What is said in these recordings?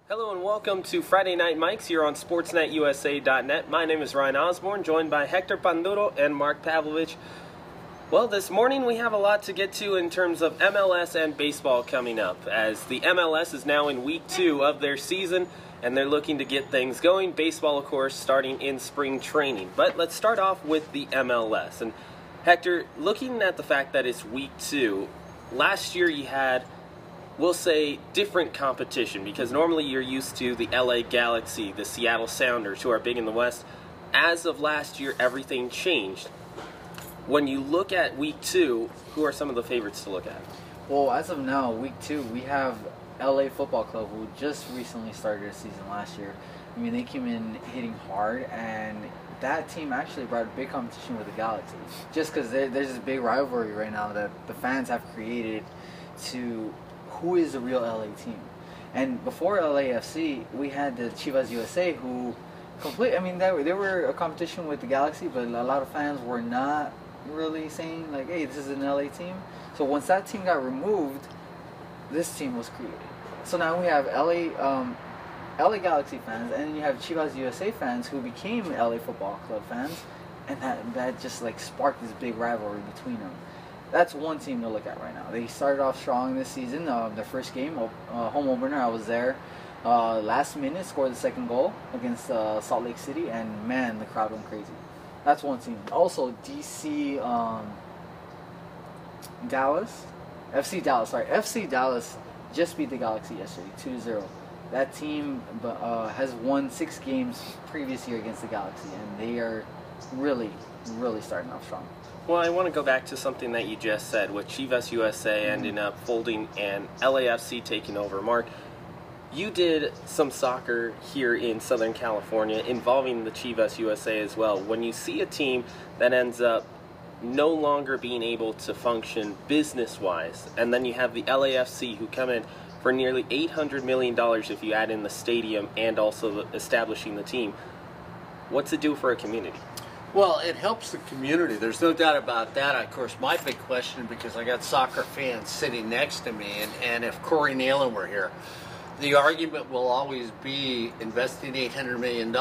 Hello and welcome to Friday Nite Mics here on SportsNetUSA.net. My name is Ryan Osborn, joined by Hector Panduro and Mark. Well, this morning we have a lot to get to in terms of MLS and baseball coming up, as the MLS is now in week 2 of their season and they're looking to get things going. Baseball, of course, starting in spring training. But let's start off with the MLS. And Hector, looking at the fact that it's week 2, last year you had, we'll say, different competition, because normally you're used to the LA Galaxy, the Seattle Sounders, who are big in the West. As of last year, everything changed. When you look at week 2, who are some of the favorites to look at? Well, as of now, week 2, we have LA Football Club, who just recently started their season last year. I mean, they came in hitting hard, and that team actually brought a big competition with the Galaxy. Just because there's this big rivalry right now that the fans have created to who is the real LA team. And before LAFC, we had the Chivas USA, who they were a competition with the Galaxy, but a lot of fans were not really saying, like, hey, this is an LA team. So once that team got removed, this team was created. So now we have LA Galaxy fans, and then you have Chivas USA fans who became LA Football Club fans, and that just like sparked this big rivalry between them. That's one team to look at right now. They started off strong this season. Their first game, home opener, I was there. Last minute, scored the second goal against Salt Lake City, and man, the crowd went crazy. That's one team. Also, FC Dallas just beat the Galaxy yesterday, 2-0. That team has won 6 games previous year against the Galaxy, and they are really, really starting off strong. Well, I want to go back to something that you just said, with Chivas USA ending up folding and LAFC taking over. Mark, you did some soccer here in Southern California involving the Chivas USA as well. When you see a team that ends up no longer being able to function business-wise, and then you have the LAFC who come in for nearly $800 million if you add in the stadium and also establishing the team, what's it do for a community? Well, it helps the community. There's no doubt about that. Of course, my big question, because I got soccer fans sitting next to me, and if Corey Nealon were here, the argument will always be investing $800 million.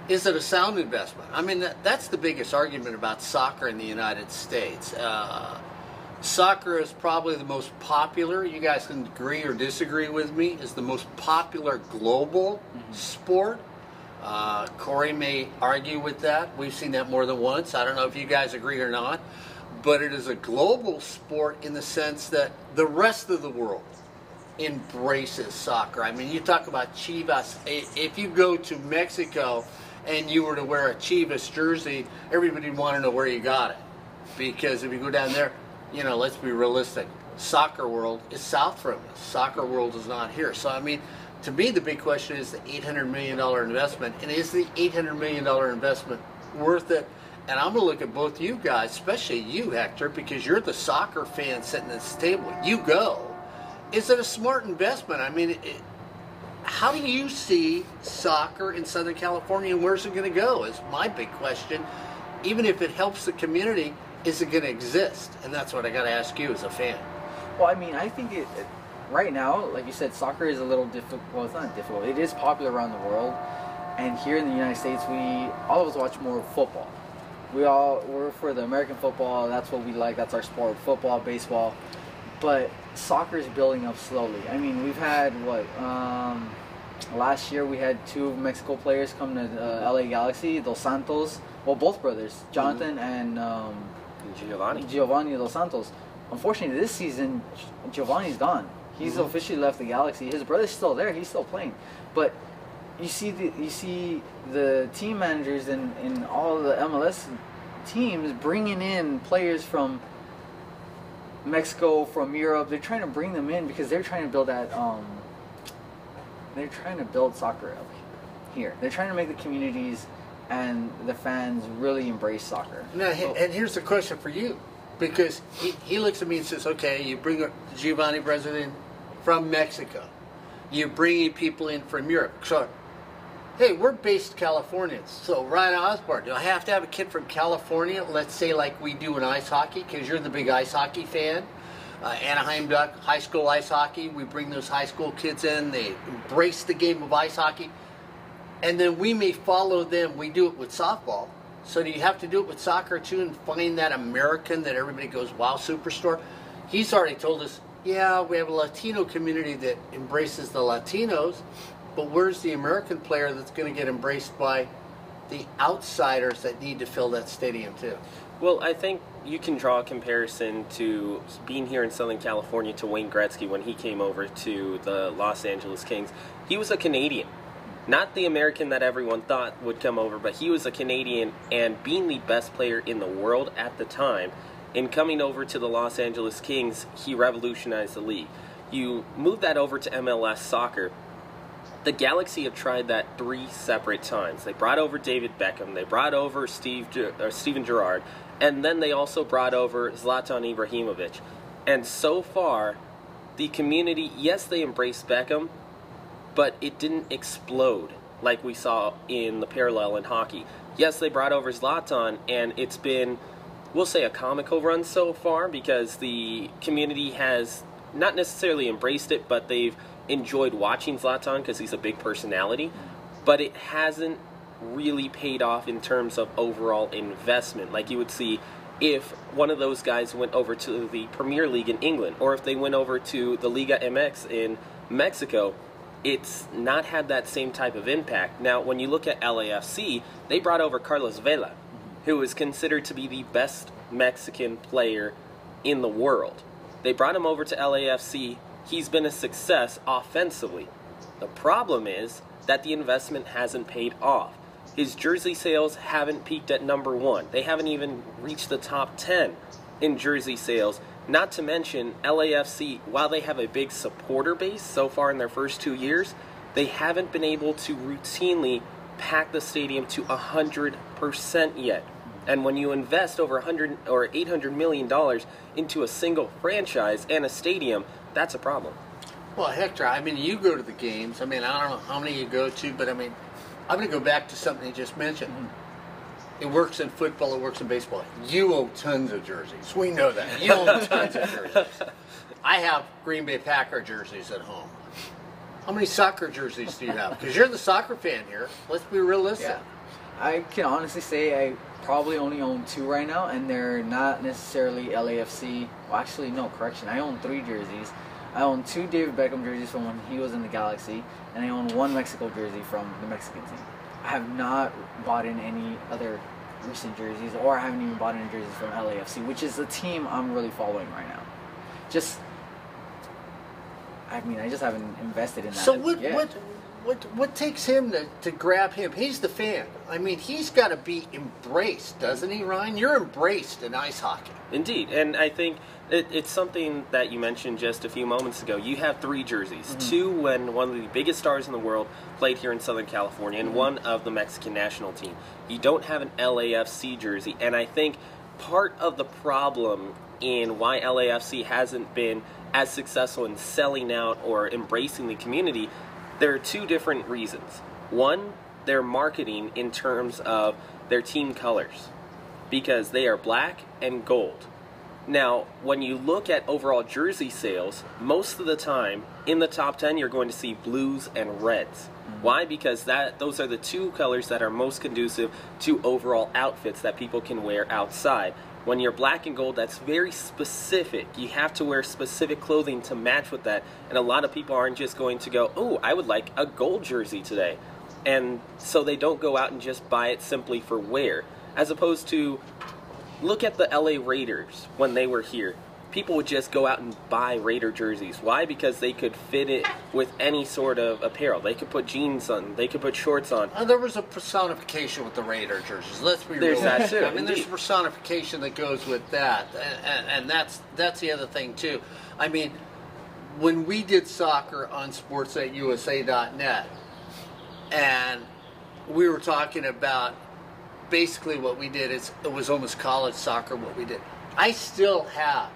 Is it a sound investment? I mean, that's the biggest argument about soccer in the United States. Soccer is probably the most popular, you guys can agree or disagree with me, is the most popular global sport. Corey may argue with that. We've seen that more than once. I don't know if you guys agree or not. But it is a global sport in the sense that the rest of the world embraces soccer. I mean, you talk about Chivas. If you go to Mexico and you were to wear a Chivas jersey, everybody would want to know where you got it. Because if you go down there, you know, let's be realistic. Soccer world is south from us. Soccer world is not here. So, I mean, to me, the big question is the $800 million investment, and is the $800 million investment worth it? And I'm going to look at both you guys, especially you, Hector, because you're the soccer fan sitting at this table. You go. Is it a smart investment? I mean, how do you see soccer in Southern California, and where's it going to go is my big question. Even if it helps the community, is it going to exist? And that's what I got to ask you as a fan. Well, I mean, I think right now, like you said, soccer is a little difficult. Well, it's not difficult. It is popular around the world. And here in the United States, all of us watch more football. We're for the American football. That's what we like. That's our sport, football, baseball. But soccer is building up slowly. I mean, we've had, last year we had 2 Mexico players come to LA Galaxy, Dos Santos. Well, both brothers, Jonathan and Giovanni Dos Santos. Unfortunately, this season, Giovanni's gone. He's officially left the Galaxy. His brother's still there. He's still playing. But you see the team managers in all the MLS teams bringing in players from Mexico, from Europe. They're trying to bring them in because they're trying to build that. They're trying to build soccer up here. They're trying to make the communities and the fans really embrace soccer. Now, and here's the question for you. Because he looks at me and says, okay, you bring Giovanni President from Mexico. You're bringing people in from Europe. So, hey, we're based Californians. So, Ryan Osborn, do I have to have a kid from California, let's say like we do in ice hockey, because you're the big ice hockey fan? Anaheim Duck, high school ice hockey. We bring those high school kids in. They embrace the game of ice hockey. And then we may follow them. We do it with softball. So do you have to do it with soccer too and find that American that everybody goes, wow, superstar? He's already told us, yeah, we have a Latino community that embraces the Latinos, but where's the American player that's going to get embraced by the outsiders that need to fill that stadium too? Well, I think you can draw a comparison to being here in Southern California to Wayne Gretzky when he came over to the Los Angeles Kings. He was a Canadian. Not the American that everyone thought would come over, but he was a Canadian, and being the best player in the world at the time, in coming over to the Los Angeles Kings, he revolutionized the league. You move that over to MLS Soccer. The Galaxy have tried that 3 separate times. They brought over David Beckham, they brought over Steven Gerrard, and then they also brought over Zlatan Ibrahimovic. And so far, the community, yes, they embraced Beckham, but it didn't explode like we saw in the parallel in hockey. Yes, they brought over Zlatan, and it's been, we'll say, a comical run so far because the community has not necessarily embraced it, but they've enjoyed watching Zlatan because he's a big personality. But it hasn't really paid off in terms of overall investment, like you would see if one of those guys went over to the Premier League in England, or if they went over to the Liga MX in Mexico. It's not had that same type of impact. Now, when you look at LAFC, they brought over Carlos Vela, who is considered to be the best Mexican player in the world. They brought him over to LAFC. He's been a success offensively. The problem is that the investment hasn't paid off. His jersey sales haven't peaked at number 1. They haven't even reached the top 10 in jersey sales. Not to mention, LAFC, while they have a big supporter base so far in their first 2 years, they haven't been able to routinely pack the stadium to 100% yet. And when you invest over $100 or $800 million into a single franchise and a stadium, that's a problem. Well, Hector, I mean, you go to the games. I mean, I don't know how many you go to, but I mean, I'm going to go back to something you just mentioned. It works in football, it works in baseball. You own tons of jerseys. We know that. You own tons of jerseys. I have Green Bay Packer jerseys at home. How many soccer jerseys do you have? Because you're the soccer fan here. Let's be realistic. Yeah. I can honestly say I probably only own 2 right now, and they're not necessarily LAFC. Well, actually, no, correction. I own 3 jerseys. I own 2 David Beckham jerseys from when he was in the Galaxy, and I own 1 Mexico jersey from the Mexican team. I have not bought in any other recent jerseys, or I haven't even bought any jerseys from LAFC, which is the team I'm really following right now. I just haven't invested in that. So what takes him to grab him? He's the fan. I mean, he's got to be embraced, doesn't he, Ryan? You're embraced in ice hockey. Indeed, and I think it's something that you mentioned just a few moments ago. You have 3 jerseys, 2 when one of the biggest stars in the world played here in Southern California, and 1 of the Mexican national team. You don't have an LAFC jersey, and I think part of the problem in why LAFC hasn't been as successful in selling out or embracing the community, there are 2 different reasons. One, their marketing in terms of their team colors, because they are black and gold. Now, when you look at overall jersey sales, most of the time in the top 10 you're going to see blues and reds. Why? Because those are the 2 colors that are most conducive to overall outfits that people can wear outside. When you're black and gold, that's very specific. You have to wear specific clothing to match with that, and a lot of people aren't just going to go, oh, I would like a gold jersey today. And so they don't go out and just buy it simply for wear. As opposed to, look at the LA Raiders when they were here. People would just go out and buy Raider jerseys. Why? Because they could fit it with any sort of apparel. They could put jeans on. They could put shorts on. There was a personification with the Raider jerseys. Let's be real. There's that too. I mean, there's personification that goes with that, and that's the other thing too. I mean, when we did soccer on sports@usa.net, and we were talking about basically what we did, it was almost college soccer what we did. I still have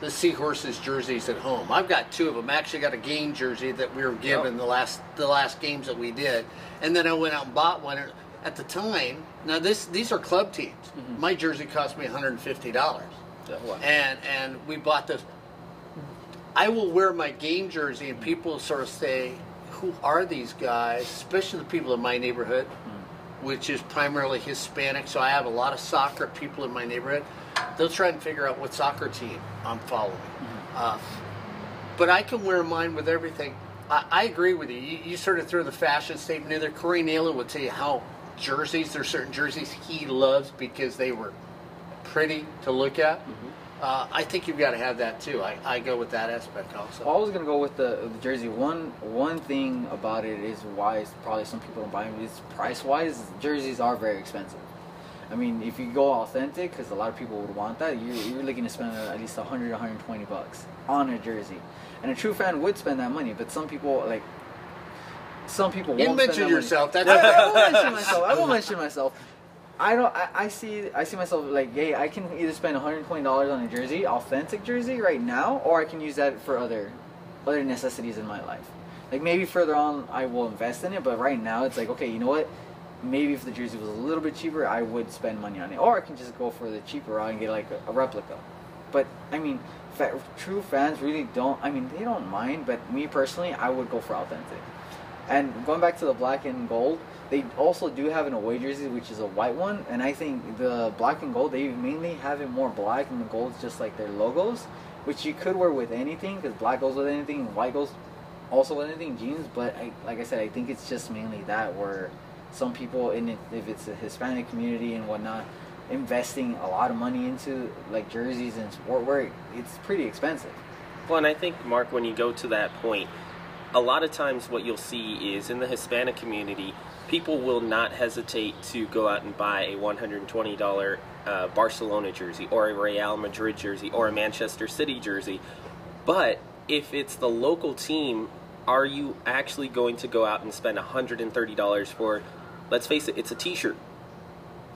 the Seahorses jerseys at home. I've got 2 of them. I actually got a game jersey that we were given the last games that we did, and then I went out and bought one. At the time, now these are club teams. My jersey cost me $150, Wow. and we bought those. I will wear my game jersey, and people sort of say, "Who are these guys?" Especially the people in my neighborhood, which is primarily Hispanic. So I have a lot of soccer people in my neighborhood. They'll try and figure out what soccer team I'm following. But I can wear mine with everything. I agree with you. You sort of threw the fashion statement in there. Corey Naylor would tell you how there's certain jerseys he loves because they were pretty to look at. I think you've got to have that too. I go with that aspect also. Well, I was going to go with the jersey. One thing about it is why probably some people don't buy them is price-wise, jerseys are very expensive. I mean, if you go authentic, because a lot of people would want that, you're looking to spend at least $100, $120 on a jersey. And a true fan would spend that money, but some people won't spend that money. You mentioned yourself. That's I won't mention myself. I see myself like, hey, I can either spend $120 on a jersey, authentic jersey right now, or I can use that for other necessities in my life. Like maybe further on I will invest in it, but right now it's like, okay, you know what? Maybe if the jersey was a little bit cheaper, I would spend money on it. Or I can just go for the cheaper route and get like a replica. But I mean, true fans really don't, they don't mind, but me personally, I would go for authentic. And going back to the black and gold, they also do have an away jersey, which is a white one. And I think the black and gold, they mainly have it more black, and the gold's just like their logos, which you could wear with anything, because black goes with anything, and white goes also with anything, jeans. But like I said, I think it's just mainly that where some people, if it's a Hispanic community and whatnot, investing a lot of money into like jerseys and sportwear, it's pretty expensive. Well, and I think, Mark, when you go to that point, a lot of times what you'll see is in the Hispanic community, people will not hesitate to go out and buy a $120 Barcelona jersey or a Real Madrid jersey or a Manchester City jersey. But if it's the local team, are you actually going to go out and spend $130 for, let's face it, it's a t-shirt.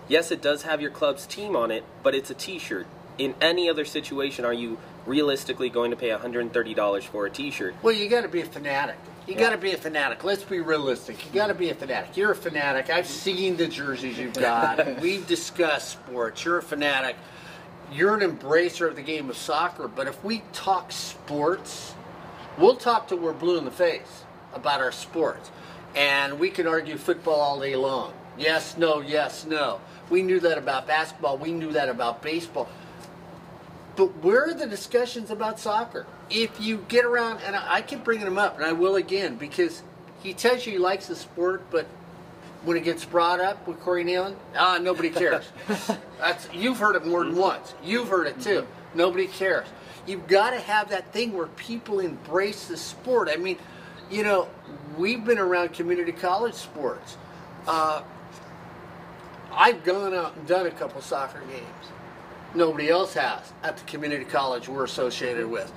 Yes, it does have your club's team on it, but it's a t-shirt. In any other situation, are you realistically going to pay $130 for a t-shirt? Well, you got to be a fanatic. You got to be a fanatic. Let's be realistic. You got to be a fanatic. You're a fanatic. I've seen the jerseys you've got. We've discussed sports. You're a fanatic. You're an embracer of the game of soccer. But if we talk sports, we'll talk till we're blue in the face about our sports. And we can argue football all day long. Yes, no, yes, no. We knew that about basketball. We knew that about baseball. But where are the discussions about soccer? If you get around, and I keep bringing him up, and I will again, because he tells you he likes the sport, but when it gets brought up with Corey Nealon, nobody cares. You've heard it more than once. You've heard it too. Nobody cares. You've got to have that thing where people embrace the sport. I mean, we've been around community college sports. I've gone out and done a couple soccer games. Nobody else has at the community college we're associated with.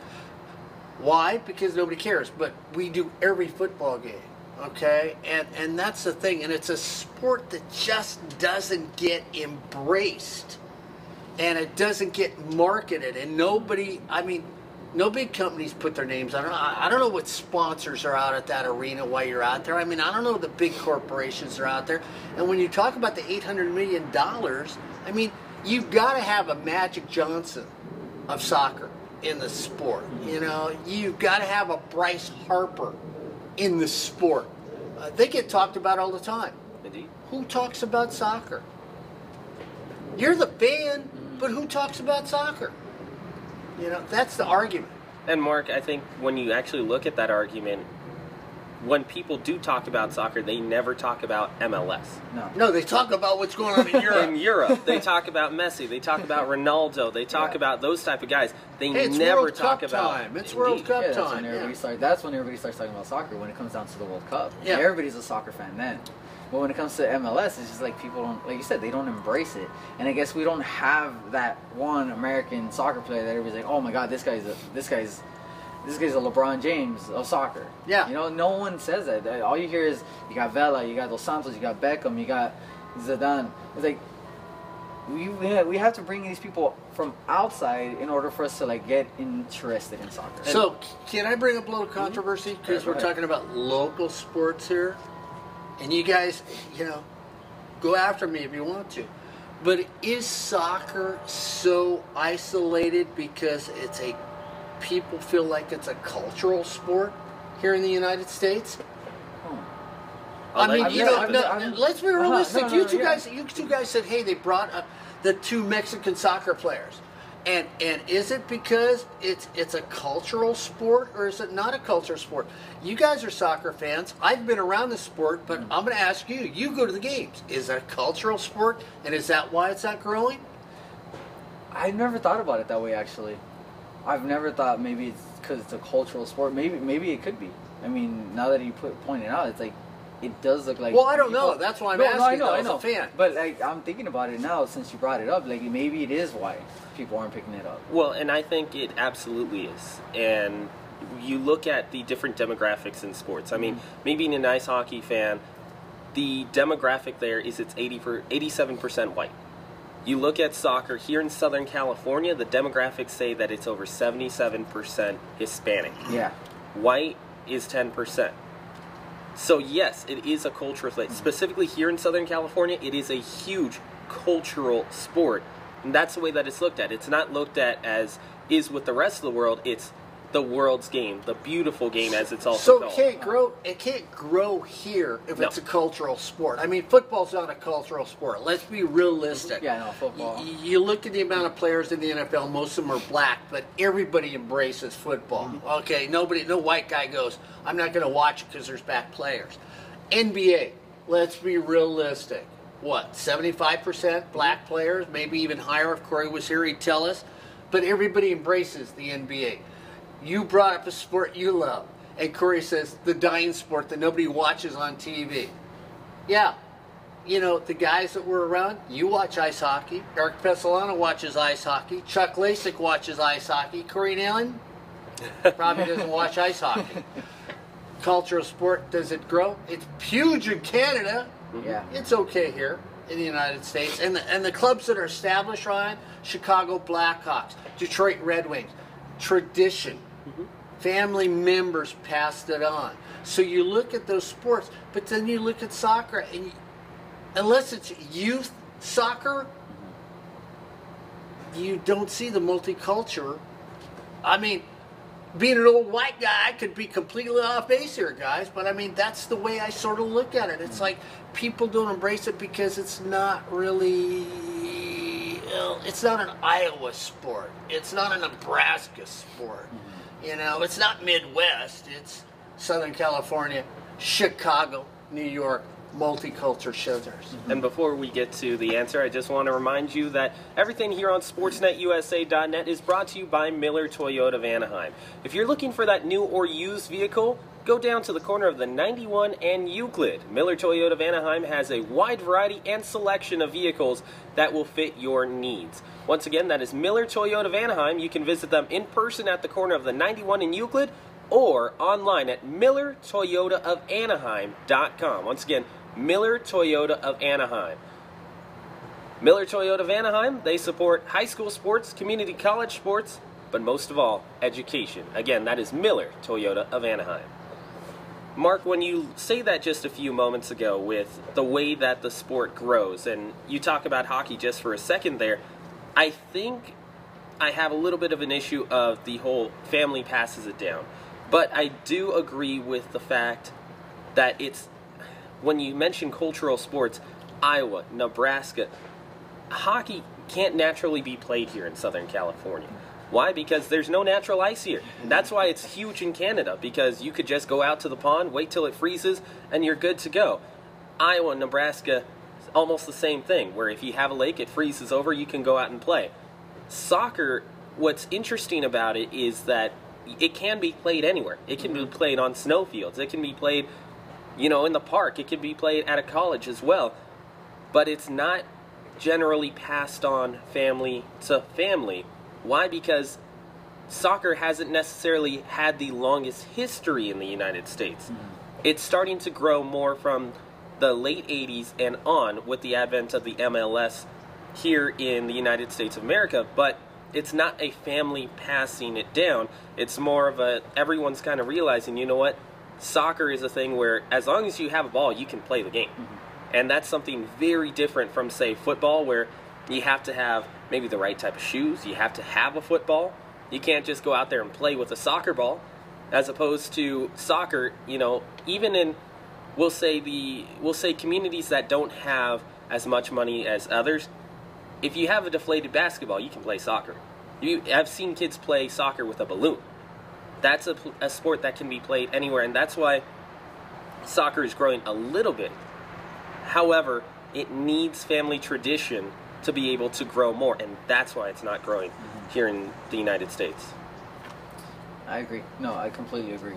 Why? Because nobody cares. But we do every football game, okay? And that's the thing. And it's a sport that just doesn't get embraced. And it doesn't get marketed. And no big companies put their names on it. I don't know what sponsors are out at that arena while you're out there. I don't know the big corporations are out there. And when you talk about the $800 million, you've got to have a Magic Johnson of soccer in the sport. You've got to have a Bryce Harper in the sport. They get talked about all the time. Indeed. Who talks about soccer? You're the fan, but who talks about soccer? That's the argument. And Mark, I think when you actually look at that argument, when people do talk about soccer, they never talk about MLS. No, they talk about what's going on in Europe. In Europe, they talk about Messi. They talk about Ronaldo. They talk about those type of guys. They never World talk Cup about. Time. It's World Cup that's time. That's when everybody starts talking about soccer. When it comes down to the World Cup, yeah. Everybody's a soccer fan then. But when it comes to MLS, it's just like people don't, like you said, they don't embrace it. And I guess we don't have that one American soccer player that everybody's like, oh my God, this guy's a LeBron James of soccer. Yeah. No one says that. All you hear is you got Vela, you got Dos Santos, you got Beckham, you got Zidane. It's like we have to bring these people from outside in order for us to get interested in soccer. So can I bring up a little controversy? Because we're talking about local sports here. And you guys, go after me if you want to. But is soccer so isolated because it's a people feel like it's a cultural sport here in the United States? I mean, let's be realistic. You two guys said, hey, they brought up the 2 Mexican soccer players. And is it because it's a cultural sport, or is it not a cultural sport? You guys are soccer fans. I've been around the sport, but I'm going to ask you. You go to the games. Is it a cultural sport, and is that why it's not growing? I've never thought about it that way, actually. I've never thought maybe it's because it's a cultural sport. Maybe it could be. I mean, now that you point it out, it's like it does look like. Well, I don't know. That's why I'm asking. I know. As a fan. But like, I'm thinking about it now since you brought it up. Like, maybe it is why people aren't picking it up. Well, and I think it absolutely is. And you look at the different demographics in sports. I mean, me being an ice hockey fan, the demographic there is it's 87% white. You look at soccer here in Southern California, the demographics say that it's over 77% Hispanic. Yeah. White is 10%. So yes, it is a cultural thing. Specifically here in Southern California, it is a huge cultural sport. And that's the way that it's looked at. It's not looked at as is with the rest of the world. It's the world's game, the beautiful game, as it's also called. So it can't grow here if it's a cultural sport. I mean, football's not a cultural sport. Let's be realistic. Yeah, no, football. You look at the amount of players in the NFL, most of them are black, but everybody embraces football. Okay, no white guy goes, I'm not going to watch it because there's black players. NBA, let's be realistic. What, 75% black players, maybe even higher if Corey was here, he'd tell us. But everybody embraces the NBA. You brought up a sport you love, and Corey says the dying sport that nobody watches on TV. Yeah, you know, the guys that were around, you watch ice hockey. Eric Pesolano watches ice hockey. Chuck Lasik watches ice hockey. Corey Nalen probably doesn't watch ice hockey. Cultural sport, does it grow? It's huge in Canada. Yeah. It's okay here in the United States. And the clubs that are established, Ryan, Chicago Blackhawks, Detroit Red Wings, tradition. Family members passed it on. So you look at those sports, but then you look at soccer, and unless it's youth soccer, you don't see the multicultural. I mean, being an old white guy, I could be completely off base here, guys, but I mean, that's the way I sort of look at it. It's like people don't embrace it because it's not really, it's not an Iowa sport. It's not a Nebraska sport. You know, it's not Midwest. It's Southern California, Chicago, New York, multicultural shelters. And before we get to the answer, I just want to remind you that everything here on SportsNetUSA.net is brought to you by Miller Toyota of Anaheim. If you're looking for that new or used vehicle, go down to the corner of the 91 and Euclid. Miller Toyota of Anaheim has a wide variety and selection of vehicles that will fit your needs. Once again, that is Miller Toyota of Anaheim. You can visit them in person at the corner of the 91 and Euclid or online at MillerToyotaofAnaheim.com. Once again, Miller Toyota of Anaheim. Miller Toyota of Anaheim, they support high school sports, community college sports, but most of all, education. Again, that is Miller Toyota of Anaheim. Mark, when you say that just a few moments ago with the way that the sport grows, and you talk about hockey just for a second there, I think I have a little bit of an issue of the whole family passes it down. But I do agree with the fact that it's, when you mention cultural sports, Iowa, Nebraska, hockey can't naturally be played here in Southern California. Why? Because there's no natural ice here. That's why it's huge in Canada, because you could just go out to the pond, wait till it freezes, and you're good to go. Iowa, Nebraska, almost the same thing, where if you have a lake, it freezes over, you can go out and play. Soccer, what's interesting about it is that it can be played anywhere. It can be played on snowfields. It can be played, you know, in the park. It can be played at a college as well. But it's not generally passed on family to family. Why? Because soccer hasn't necessarily had the longest history in the United States. It's starting to grow more from the late 80s and on with the advent of the MLS here in the United States of America, but it's not a family passing it down. It's more of a, everyone's kind of realizing, you know what, soccer is a thing where as long as you have a ball, you can play the game. And that's something very different from, say, football, where you have to have maybe the right type of shoes, you have to have a football. You can't just go out there and play with a soccer ball, as opposed to soccer. Even in we'll say communities that don't have as much money as others. If you have a deflated basketball, you can play soccer. I've seen kids play soccer with a balloon. That's a sport that can be played anywhere, and that's why soccer is growing a little bit. However, it needs family tradition to be able to grow more, and that's why it's not growing here in the United States. I agree. No, I completely agree.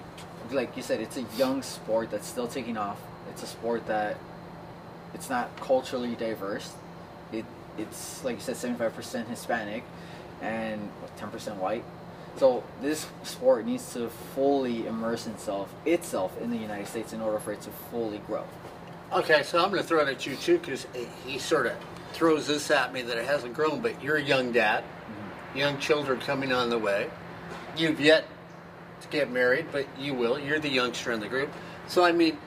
Like you said, it's a young sport that's still taking off. It's a sport that it's not culturally diverse. It's like you said, 75% Hispanic and 10% white. So this sport needs to fully immerse itself in the United States in order for it to fully grow. Okay, so I'm going to throw it at you too, because he sort of throws this at me that it hasn't grown, but you're a young dad, young children coming on the way. You've yet to get married, but you will. You're the youngster in the group. So, I mean,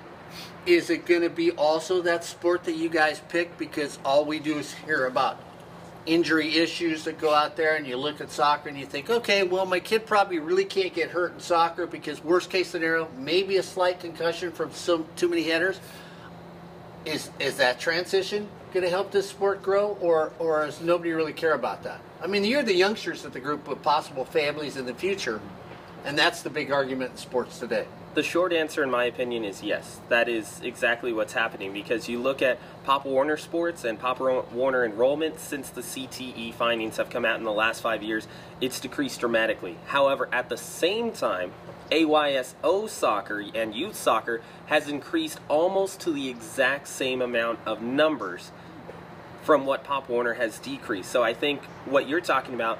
is it going to be also that sport that you guys pick? Because all we do is hear about injury issues that go out there, and you look at soccer and you think, okay, well, my kid probably really can't get hurt in soccer because worst case scenario, maybe a slight concussion from too many headers. Is that transition going to help this sport grow, or does nobody really care about that? I mean, you're the youngsters at the group with possible families in the future, and that's the big argument in sports today. The short answer, in my opinion, is yes. That is exactly what's happening, because you look at Pop Warner sports and Pop Warner enrollment since the CTE findings have come out in the last 5 years, it's decreased dramatically. However, at the same time, AYSO soccer and youth soccer has increased almost to the exact same amount of numbers from what Pop Warner has decreased. So I think what you're talking about,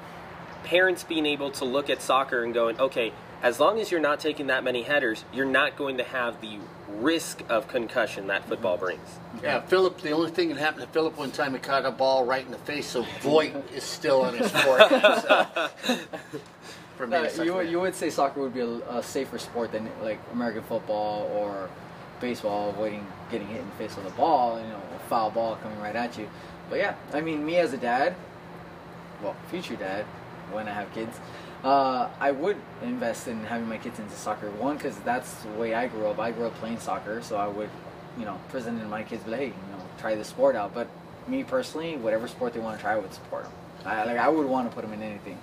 parents being able to look at soccer and going, okay, as long as you're not taking that many headers, you're not going to have the risk of concussion that football brings. Yeah, Philip, the only thing that happened to Philip one time, he caught a ball right in the face, so Voight is still on his forehead. So. You would say soccer would be a safer sport than like American football or baseball, getting hit in the face with a ball, a foul ball coming right at you. But yeah, I mean, me as a dad, well, future dad, when I have kids, I would invest in having my kids into soccer. One, because that's the way I grew up. I grew up playing soccer, so I would, present it to my kids, be like, hey, try this sport out. But me personally, whatever sport they want to try, I would support them. I would want to put him in anything.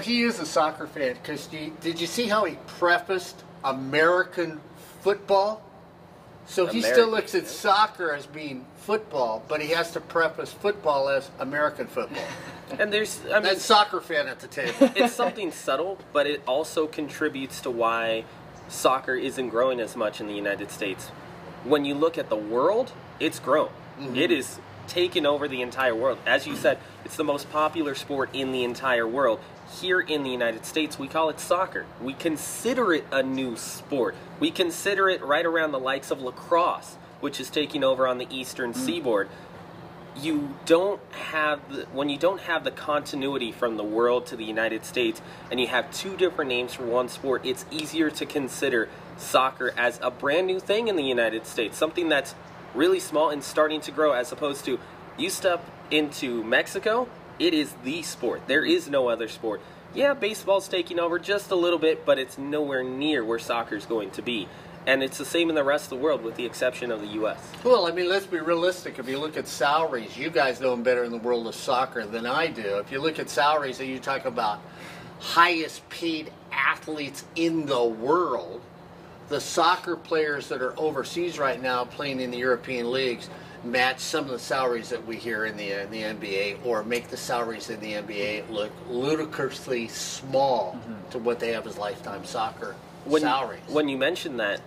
He is a soccer fan, because did you see how he prefaced American football? So he still looks at soccer as being football, but he has to preface football as American football. And that's soccer fan at the table. It's something subtle, but it also contributes to why soccer isn't growing as much in the United States. When you look at the world, it's grown. Mm-hmm. It is taken over the entire world. As you said, it's the most popular sport in the entire world. Here in the United States, we call it soccer. We consider it a new sport. We consider it right around the likes of lacrosse, which is taking over on the eastern seaboard. When you don't have the continuity from the world to the United States, and you have two different names for one sport, it's easier to consider soccer as a brand new thing in the United States, something that's really small and starting to grow, as opposed to you step into Mexico, it is the sport. There is no other sport. Yeah, baseball's taking over just a little bit, but it's nowhere near where soccer's going to be. And it's the same in the rest of the world, with the exception of the U.S. Well, I mean, let's be realistic. If you look at salaries, you guys know them better in the world of soccer than I do. If you look at salaries and you talk about highest paid athletes in the world, the soccer players that are overseas right now playing in the European leagues match some of the salaries that we hear in the NBA, or make the salaries in the NBA look ludicrously small to what they have as lifetime soccer salaries. When you mentioned that,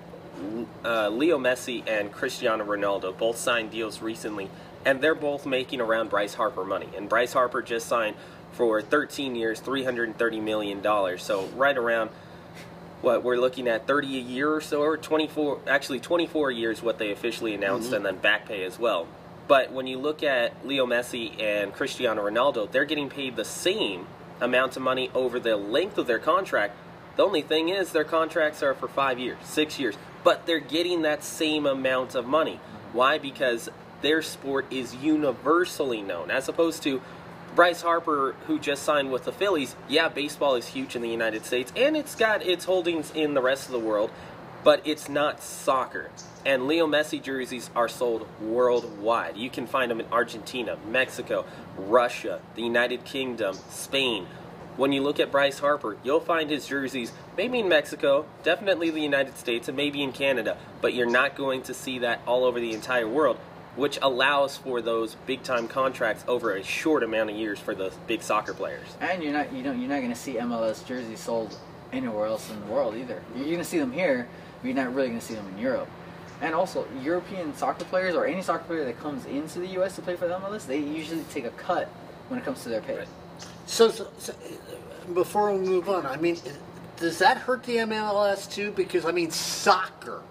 Leo Messi and Cristiano Ronaldo both signed deals recently, and they're both making around Bryce Harper money. And Bryce Harper just signed for 13 years, $330 million. So right around what we're looking at, 30 a year or so, or 24 years what they officially announced, and then back pay as well. But when you look at Leo Messi and Cristiano Ronaldo, they're getting paid the same amount of money over the length of their contract. The only thing is their contracts are for 5 years, 6 years, but they're getting that same amount of money. Why? Because their sport is universally known, as opposed to Bryce Harper, who just signed with the Phillies, yeah, baseball is huge in the United States, and it's got its holdings in the rest of the world, but it's not soccer. And Leo Messi jerseys are sold worldwide. You can find them in Argentina, Mexico, Russia, the United Kingdom, Spain. When you look at Bryce Harper, you'll find his jerseys maybe in Mexico, definitely the United States, and maybe in Canada, but you're not going to see that all over the entire world, which allows for those big-time contracts over a short amount of years for the big soccer players. And you're not going to see MLS jerseys sold anywhere else in the world either. You're going to see them here, but you're not really going to see them in Europe. And also, European soccer players, or any soccer player that comes into the U.S. to play for the MLS, they usually take a cut when it comes to their pay. Right. So before we move on, I mean, does that hurt the MLS too? Because, I mean, soccer,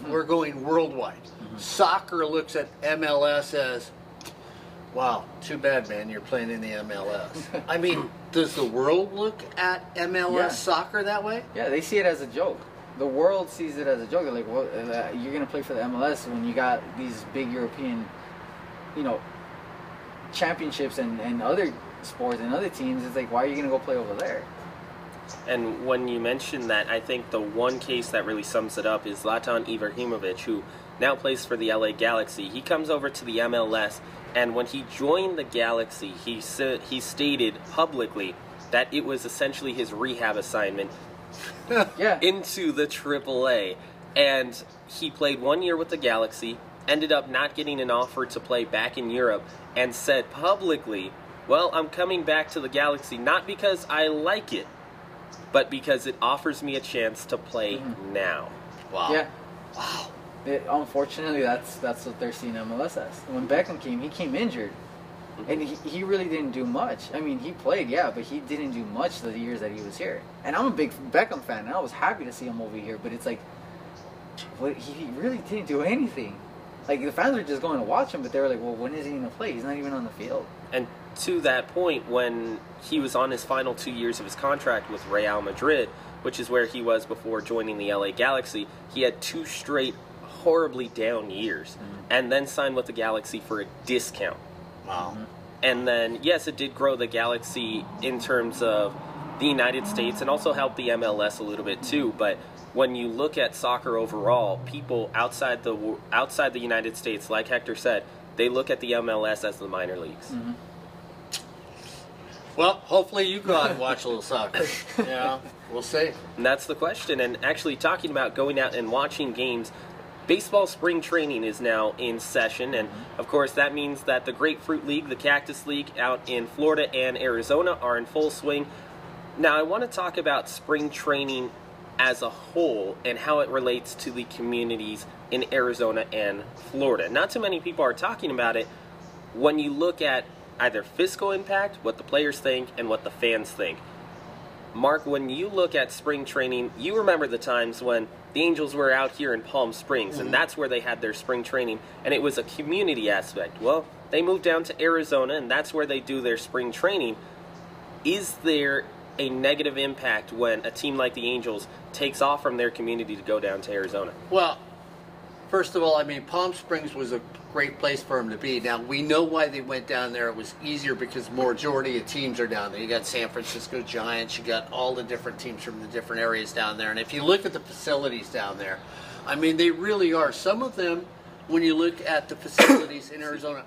we're going worldwide. Soccer looks at MLS as, wow, too bad, man, you're playing in the MLS. I mean, does the world look at MLS soccer that way? Yeah, they see it as a joke. The world sees it as a joke. They're like, well, you're going to play for the MLS when you got these big European, championships and other sports and other teams. It's like, why are you going to go play over there? And when you mention that, I think the one case that really sums it up is Zlatan Ibrahimovic, who now plays for the LA Galaxy. He comes over to the MLS, and when he joined the Galaxy, he stated publicly that it was essentially his rehab assignment into the AAA. And he played 1 year with the Galaxy, ended up not getting an offer to play back in Europe, and said publicly, well, I'm coming back to the Galaxy not because I like it, but because it offers me a chance to play now. Wow. Yeah. Wow. Unfortunately, that's what they're seeing MLS as. When Beckham came, he came injured. And he really didn't do much. I mean, he played, but he didn't do much the years that he was here. And I'm a big Beckham fan, and I was happy to see him over here. But it's like, he really didn't do anything. Like, the fans were just going to watch him, but they were like, well, when is he going to play? He's not even on the field. And to that point, when he was on his final 2 years of his contract with Real Madrid, which is where he was before joining the LA Galaxy, he had 2 straight horribly down years, and then signed with the Galaxy for a discount. Wow. And then, yes, it did grow the Galaxy in terms of the United States and also helped the MLS a little bit too. But when you look at soccer overall, people outside the United States, like Hector said, they look at the MLS as the minor leagues. Well, hopefully you go out and watch a little soccer. Yeah, we'll see. And that's the question. And actually talking about going out and watching games, baseball spring training is now in session, and of course that means that the Grapefruit League, the Cactus League out in Florida and Arizona are in full swing. Now I want to talk about spring training as a whole and how it relates to the communities in Arizona and Florida. Not too many people are talking about it when you look at either fiscal impact, what the players think, and what the fans think. Mark, when you look at spring training, you remember the times when the Angels were out here in Palm Springs, and that's where they had their spring training, and it was a community aspect. Well, they moved down to Arizona, and that's where they do their spring training. Is there a negative impact when a team like the Angels takes off from their community to go down to Arizona? Well, first of all, I mean, Palm Springs was a great place for them to be. Now, we know why they went down there. It was easier because the majority of teams are down there. You got San Francisco Giants, you got all the different teams from the different areas down there. And if you look at the facilities down there, I mean, they really are. Some of them, when you look at the facilities in Arizona,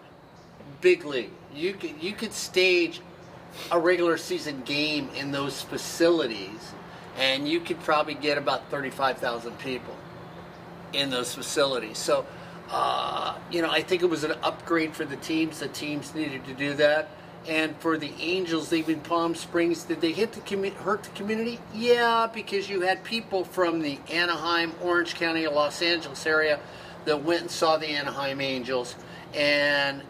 big league. You could stage a regular season game in those facilities, and you could probably get about 35,000 people in those facilities. So, I think it was an upgrade for the teams. The teams needed to do that. And for the Angels, even Palm Springs, did they hurt the community? Yeah, because you had people from the Anaheim, Orange County, Los Angeles area that went and saw the Anaheim Angels, and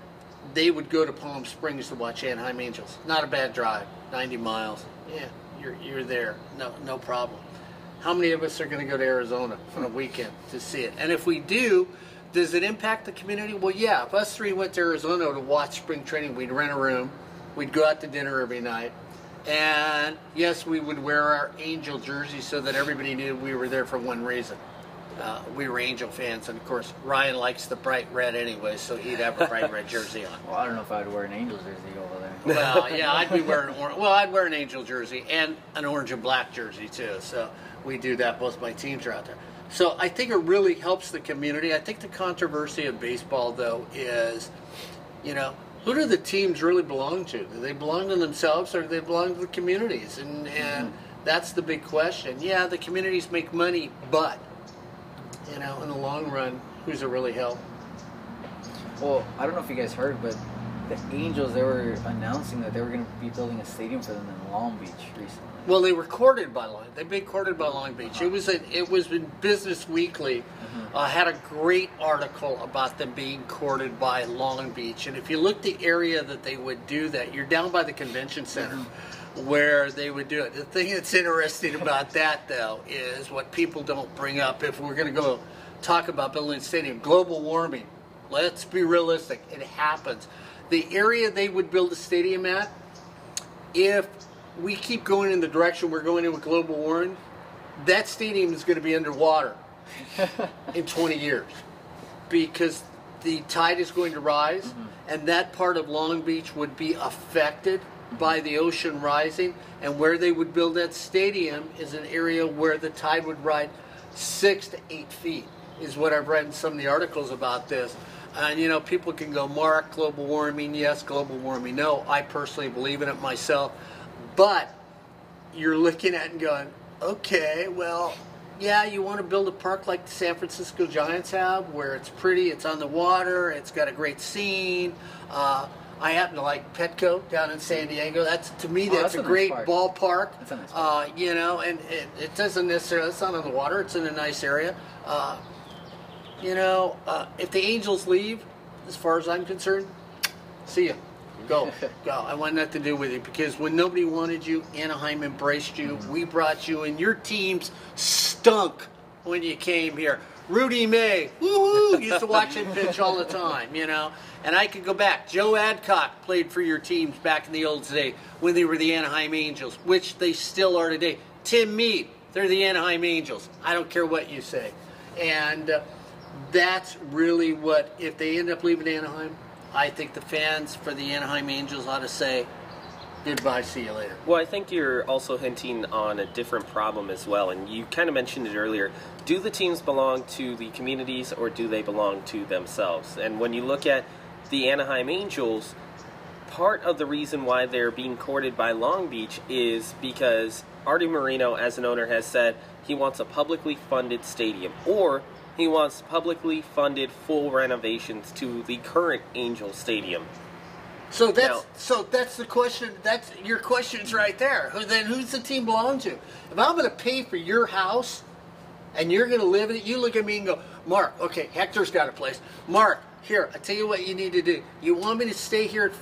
they would go to Palm Springs to watch Anaheim Angels. Not a bad drive, 90 miles. Yeah, you're there, no problem. How many of us are going to go to Arizona on a weekend to see it? And if we do, does it impact the community? Well, yeah. If us three went to Arizona to watch spring training, we'd rent a room. We'd go out to dinner every night. And, yes, we would wear our Angel jerseys so that everybody knew we were there for one reason. we were Angel fans, and of course Ryan likes the bright red anyway, so he'd have a bright red jersey on. Well, I don't know if I'd wear an Angels jersey over there. Well, yeah, I'd wear an Angel jersey and an orange and black jersey too. So we do that. Both my teams are out there. So I think it really helps the community. I think the controversy of baseball, though, is, who do the teams really belong to? Do they belong to themselves, or do they belong to the communities? And that's the big question. Yeah, the communities make money, but in the long run, who's it really help? Well, I don't know if you guys heard, but the Angels, they were announcing that they were going to be building a stadium for them in Long Beach recently. Well, they were courted by They've been courted by Long Beach. It was in Business Weekly. Had a great article about them being courted by Long Beach. And if you look the area that they would do that, you're down by the convention center where they would do it. The thing that's interesting about that, though, is what people don't bring up. If we're going to go talk about building a stadium, global warming. Let's be realistic. It happens. The area they would build a stadium at, if we keep going in the direction we're going in with global warming, that stadium is going to be underwater in 20 years because the tide is going to rise, and that part of Long Beach would be affected by the ocean rising, and where they would build that stadium is an area where the tide would rise 6 to 8 feet, is what I've read in some of the articles about this. And, people can go, Mark, global warming, yes, global warming, no. I personally believe in it myself. But you're looking at it and going, okay, well, yeah, you want to build a park like the San Francisco Giants have, where it's pretty, it's on the water, it's got a great scene. I happen to like Petco down in San Diego. To me, that's a great ballpark. That's a nice park. And it doesn't necessarily, it's not on the water, it's in a nice area. If the Angels leave, as far as I'm concerned, see ya. Go. I want nothing to do with it, because when nobody wanted you, Anaheim embraced you. We brought you in. Your teams stunk when you came here. Rudy May, woo-hoo, used to watch him pitch all the time, And I could go back. Joe Adcock played for your teams back in the old days when they were the Anaheim Angels, which they still are today. Tim Mead, they're the Anaheim Angels. I don't care what you say. And that's really what, if they end up leaving Anaheim, I think the fans for the Anaheim Angels ought to say, goodbye, see you later. Well, I think you're also hinting on a different problem as well, and you kind of mentioned it earlier. Do the teams belong to the communities, or do they belong to themselves? And when you look at the Anaheim Angels, part of the reason why they're being courted by Long Beach is because Artie Moreno, as an owner, has said he wants a publicly funded stadium, or he wants publicly funded full renovations to the current Angel Stadium. So that's the question. That's your question's right there. Then who's the team belong to? If I'm going to pay for your house and you're going to live in it, you look at me and go, Mark, okay, Hector's got a place. Mark, here, I tell you what you need to do. You want me to stay here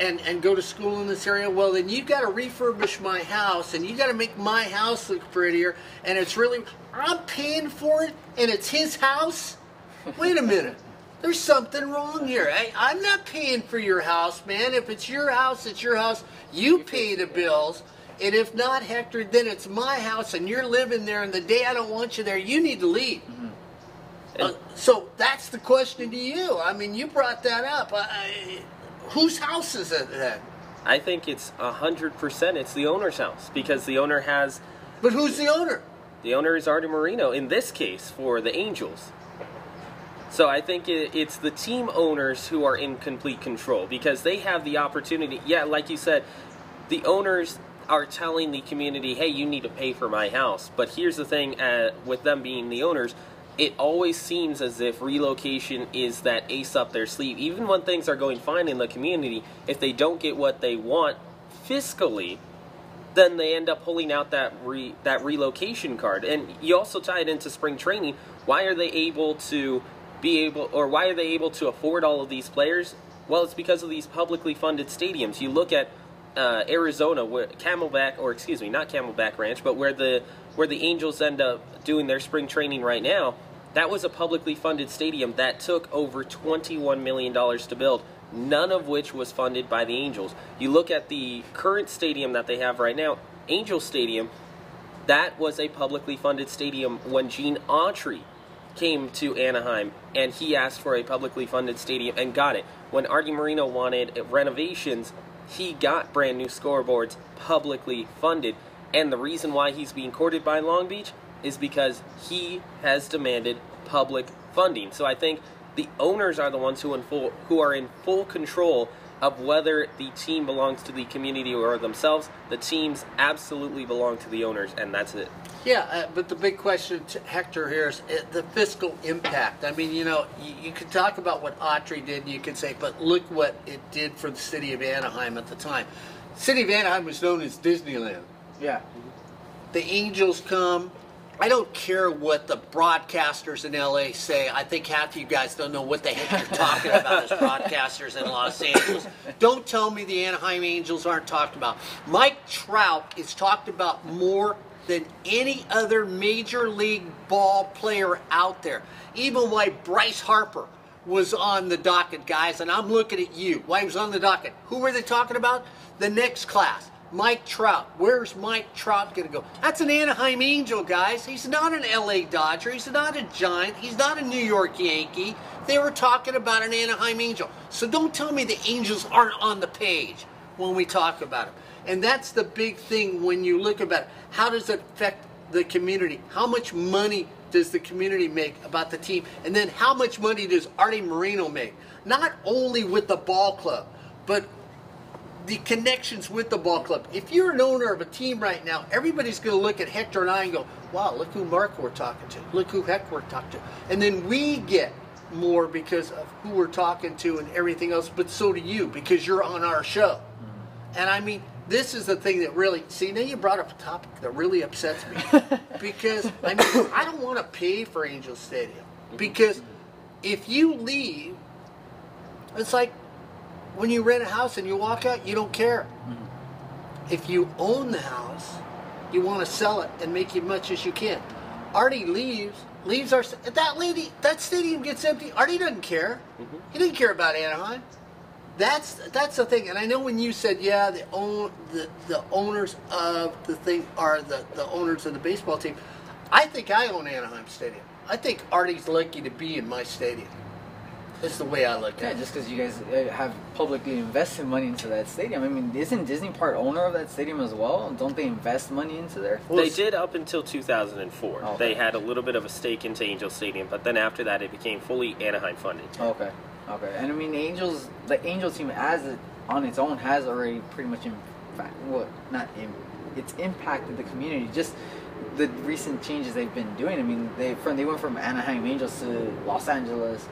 and go to school in this area? Well, then you've got to refurbish my house, and you got to make my house look prettier. And it's really, I'm paying for it, and it's his house? Wait a minute. There's something wrong here. I'm not paying for your house, man. If it's your house, it's your house. You pay the bills. And if not, Hector, then it's my house, and you're living there, and the day I don't want you there, you need to leave. So that's the question to you. I mean, you brought that up. Whose house is it then? I think it's 100%. It's the owner's house, because the owner has... But who's the owner? The owner is Artie Moreno, in this case, for the Angels. So I think it's the team owners who are in complete control, because they have the opportunity. Yeah, like you said, the owners are telling the community, hey, you need to pay for my house. But here's the thing, with them being the owners, it always seems as if relocation is that ace up their sleeve. Even when things are going fine in the community, if they don't get what they want fiscally, then they end up pulling out that relocation card. And you also tie it into spring training. Why are they able to why are they able to afford all of these players? Well, it's because of these publicly funded stadiums. You look at Arizona, where not Camelback Ranch, but where the Angels end up doing their spring training right now. That was a publicly funded stadium that took over $21 million to build, none of which was funded by the Angels. You look at the current stadium that they have right now, Angel Stadium, that was a publicly funded stadium when Gene Autry came to Anaheim and he asked for a publicly funded stadium and got it. When Arte Moreno wanted renovations, he got brand new scoreboards publicly funded. And the reason why he's being courted by Long Beach is because he has demanded public funding. So I think the owners are the ones who are in full control of whether the team belongs to the community or themselves. The teams absolutely belong to the owners, and that's it. Yeah, but the big question, Hector, here is the fiscal impact. I mean, you could talk about what Autry did, and you could say, but look what it did for the city of Anaheim at the time. The city of Anaheim was known as Disneyland. Yeah. The Angels come. I don't care what the broadcasters in LA say. I think half of you guys don't know what the heck you're talking about as broadcasters in Los Angeles. Don't tell me the Anaheim Angels aren't talked about. Mike Trout is talked about more than any other major league ball player out there. Even why Bryce Harper was on the docket, guys, and I'm looking at you. Why he was on the docket. Who were they talking about? The next class. Mike Trout. Where's Mike Trout going to go? That's an Anaheim Angel, guys. He's not an LA Dodger. He's not a Giant. He's not a New York Yankee. They were talking about an Anaheim Angel. So don't tell me the Angels aren't on the page when we talk about them. And that's the big thing when you look about it. How does it affect the community? How much money does the community make about the team? And then how much money does Arte Moreno make? Not only with the ball club, but the connections with the ball club. If you're an owner of a team right now, everybody's going to look at Hector and I and go, wow, look who Mark we're talking to. Look who Hector we're talking to. And then we get more because of who we're talking to and everything else, but so do you because you're on our show. And I mean, this is the thing that really, see, now you brought up a topic that really upsets me. Because, I mean, I don't want to pay for Angel Stadium. Because if you leave, it's like when you rent a house and you walk out, you don't care. If you own the house, you want to sell it and make as much as you can. Artie leaves our, that stadium gets empty. Artie doesn't care. He didn't care about Anaheim. That's the thing. And I know when you said, yeah, the owners of the thing are the owners of the baseball team. I think I own Anaheim Stadium. I think Artie's lucky to be in my stadium. That's the way I look at it. Yeah, just because you guys have publicly invested money into that stadium. I mean, isn't Disney part owner of that stadium as well? Don't they invest money into there? Well, they did up until 2004. Okay. They had a little bit of a stake into Angel Stadium, but then after that it became fully Anaheim funded. Okay. And I mean, the Angels team on its own has already pretty much, it's impacted the community. Just the recent changes they've been doing. I mean, they went from Anaheim Angels to Los Angeles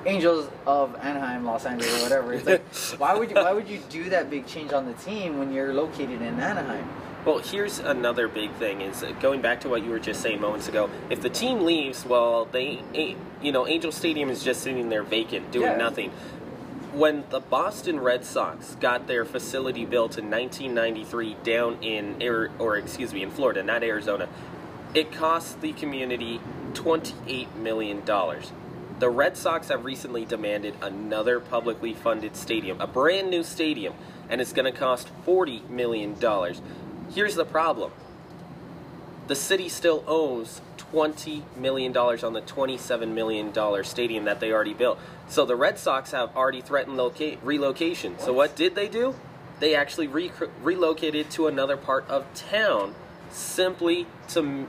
Angels of Anaheim, Los Angeles, or whatever. It's like, why would you do that big change on the team when you're located in Anaheim? Well, here's another big thing: is going back to what you were just saying moments ago. If the team leaves, well, Angel Stadium is just sitting there vacant, doing nothing. When the Boston Red Sox got their facility built in 1993 down in Florida, not Arizona, it cost the community $28 million. The Red Sox have recently demanded another publicly funded stadium, a brand new stadium, and it's going to cost $40 million. Here's the problem. The city still owes $20 million on the $27 million stadium that they already built. So the Red Sox have already threatened relocation. So what did they do? They actually relocated to another part of town simply to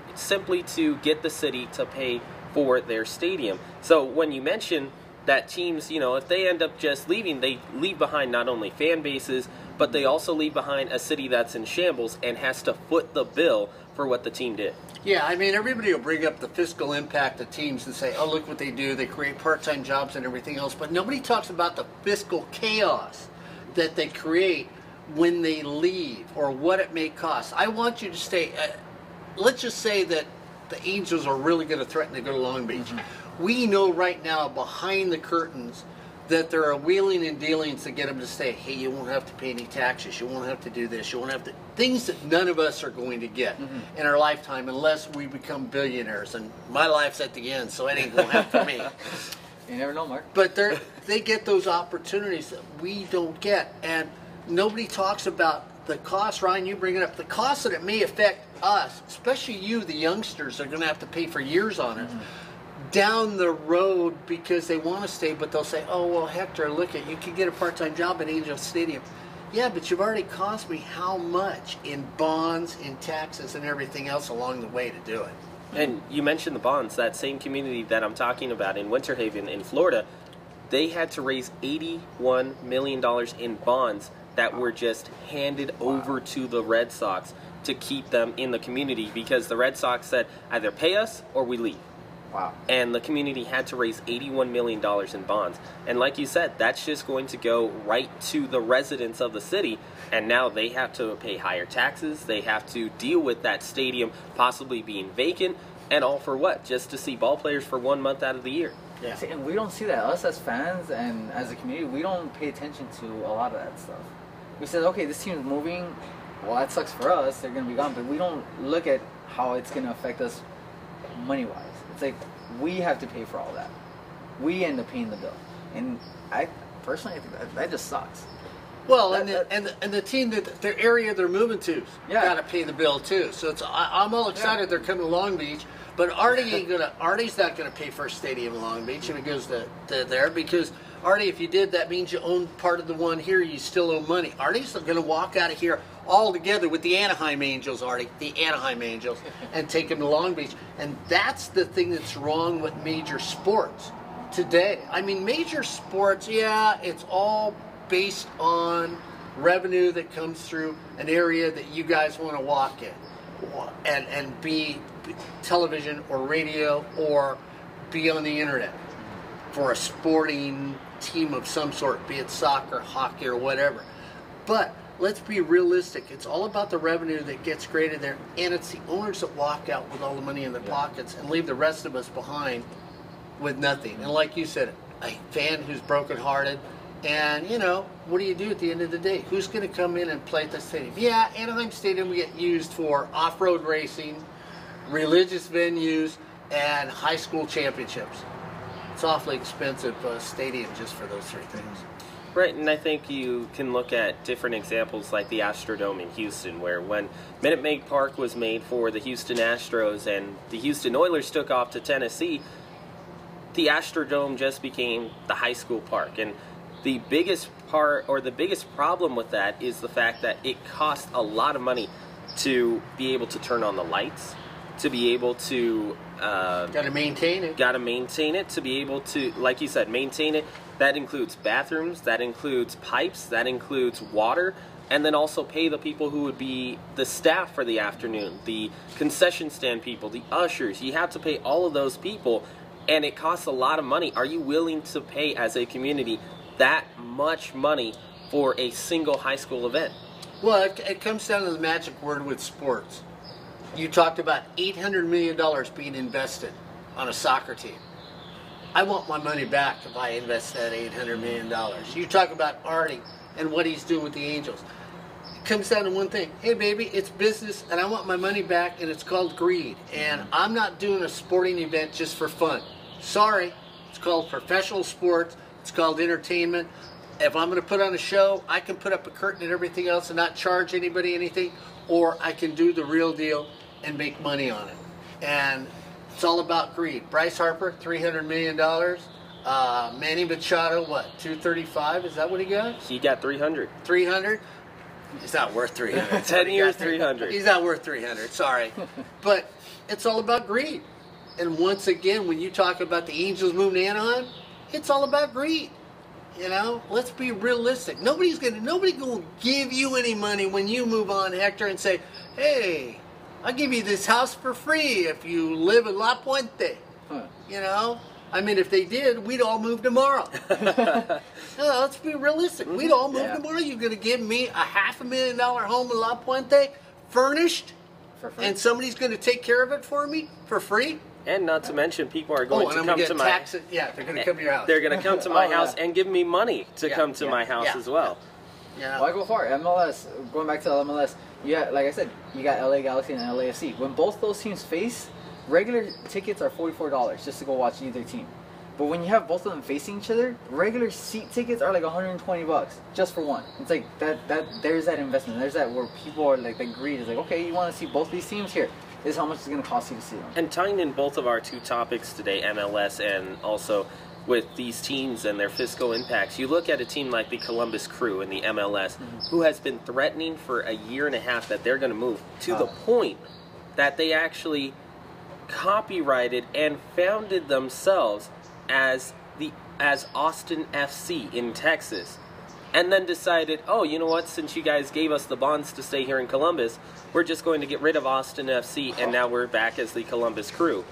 get the city to pay for their stadium. So when you mention that teams, if they end up just leaving, they leave behind not only fan bases, but they also leave behind a city that's in shambles and has to foot the bill for what the team did. Yeah, I mean, everybody will bring up the fiscal impact of teams and say, oh, look what they do. They create part-time jobs and everything else. But nobody talks about the fiscal chaos that they create when they leave or what it may cost. I want you to stay. Let's just say that the Angels are really going to threaten to go to Long Beach. We know right now behind the curtains that there are wheeling and dealings to get them to say, hey, you won't have to pay any taxes, you won't have to do this, you won't have to, things that none of us are going to get in our lifetime unless we become billionaires. And my life's at the end, so it ain't going to happen for me. You never know, Mark. But they get those opportunities that we don't get. And nobody talks about the cost. Ryan, you bring it up. The cost that it may affect us, especially you, the youngsters, are going to have to pay for years on it. down the road because they want to stay, but they'll say, oh, well, Hector, look you can get a part-time job at Angel Stadium. Yeah, but you've already cost me how much in bonds, in taxes, and everything else along the way to do it. And you mentioned the bonds. That same community that I'm talking about in Winter Haven in Florida, they had to raise $81 million in bonds that were just handed over to the Red Sox to keep them in the community, because the Red Sox said either pay us or we leave. Wow. And the community had to raise $81 million in bonds. And like you said, that's just going to go right to the residents of the city. And now they have to pay higher taxes. They have to deal with that stadium possibly being vacant. And all for what? Just to see ball players for 1 month out of the year. Yeah. See, and we don't see that. Us as fans and as a community, we don't pay attention to a lot of that stuff. We said, okay, this team's moving. Well, that sucks for us. They're going to be gone. But we don't look at how it's going to affect us money-wise. It's like we have to pay for all that. We end up paying the bill. And I personally, I think that just sucks. Well, and the team that their area they're moving to, got to pay the bill too. So it's I'm all excited they're coming to Long Beach, but Artie's not gonna pay for a stadium in Long Beach if it goes to there, because Artie, if you did, that means you own part of the one here. You still owe money. Artie's gonna walk out of here all together with the Anaheim Angels, Artie, the Anaheim Angels, and take them to Long Beach. And that's the thing that's wrong with major sports today. I mean, major sports, it's all based on revenue that comes through an area that you guys want to walk in and be television or radio or be on the internet for a sporting team of some sort, be it soccer, hockey, or whatever. But let's be realistic. It's all about the revenue that gets created there, and it's the owners that walk out with all the money in their pockets and leave the rest of us behind with nothing. And like you said, a fan who's brokenhearted. And, what do you do at the end of the day? Who's going to come in and play at the stadium? Yeah, Anaheim Stadium will get used for off-road racing, religious venues, and high school championships. It's awfully expensive stadium just for those three things. Right, and I think you can look at different examples like the Astrodome in Houston, where when Minute Maid Park was made for the Houston Astros and the Houston Oilers took off to Tennessee, the Astrodome just became the high school park. And the biggest part, or the biggest problem with that, is the fact that it costs a lot of money to be able to turn on the lights, to be able to got to maintain it, to be able to, like you said, maintain it. That includes bathrooms, that includes pipes, that includes water, and then also pay the people who would be the staff for the afternoon, the concession stand people, the ushers. You have to pay all of those people, and it costs a lot of money. Are you willing to pay as a community that much money for a single high school event? Well, it comes down to the magic word with sports. You talked about $800 million being invested on a soccer team. I want my money back if I invest that $800 million. You talk about Artie and what he's doing with the Angels. It comes down to one thing. Hey, baby, it's business, and I want my money back, and it's called greed. And I'm not doing a sporting event just for fun. Sorry. It's called professional sports. It's called entertainment. If I'm going to put on a show, I can put up a curtain and everything else and not charge anybody anything, or I can do the real deal and make money on it. And it's all about greed. Bryce Harper, $300 million. Manny Machado, what, 235? Is that what he got? He got 300. 300? He's not worth 300. 10 years, 300. He's not worth 300, sorry. But it's all about greed. And once again, when you talk about the Angels moving to Anaheim, it's all about greed. Let's be realistic. Nobody's gonna give you any money when you move on, Hector, and say, hey, I'll give you this house for free if you live in La Puente. I mean, if they did, we'd all move tomorrow. No, let's be realistic. We'd all move tomorrow. You're going to give me a $500,000 home in La Puente, furnished, For free. and somebody's going to take care of it for me for free? And not to mention, people are going to come to my house. Yeah, they're going to come to your house. They're going to come to my house and give me money to come to my house as well. Yeah. Well, I go far. MLS, going back to MLS, like I said, you got LA Galaxy and LAFC. When both those teams face, regular tickets are $44 just to go watch either team. But when you have both of them facing each other, regular seat tickets are like $120 just for one. It's like that there's that investment. There's that where people are like, the greed is like, okay, you want to see both these teams here. is how much it's going to cost you to see them. And tying in both of our two topics today, MLS and also with these teams and their fiscal impacts, you look at a team like the Columbus Crew in the MLS, who has been threatening for a year and a half that they're going to move, to the point that they actually copyrighted and founded themselves as Austin FC in Texas, and then decided, oh, you know what, since you guys gave us the bonds to stay here in Columbus, we're just going to get rid of Austin FC, and now we're back as the Columbus Crew.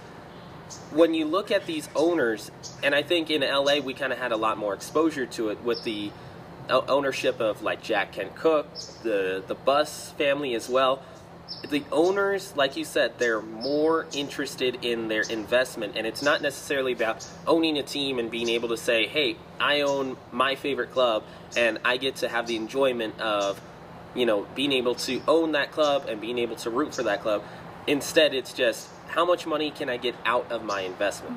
When you look at these owners, and I think in LA we kind of had a lot more exposure to it with the ownership of like Jack Kent Cook, the Bus family as well. The owners, like you said, they're more interested in their investment, and it's not necessarily about owning a team and being able to say, hey, I own my favorite club and I get to have the enjoyment of, you know, being able to own that club and being able to root for that club. Instead, it's just, how much money can I get out of my investment?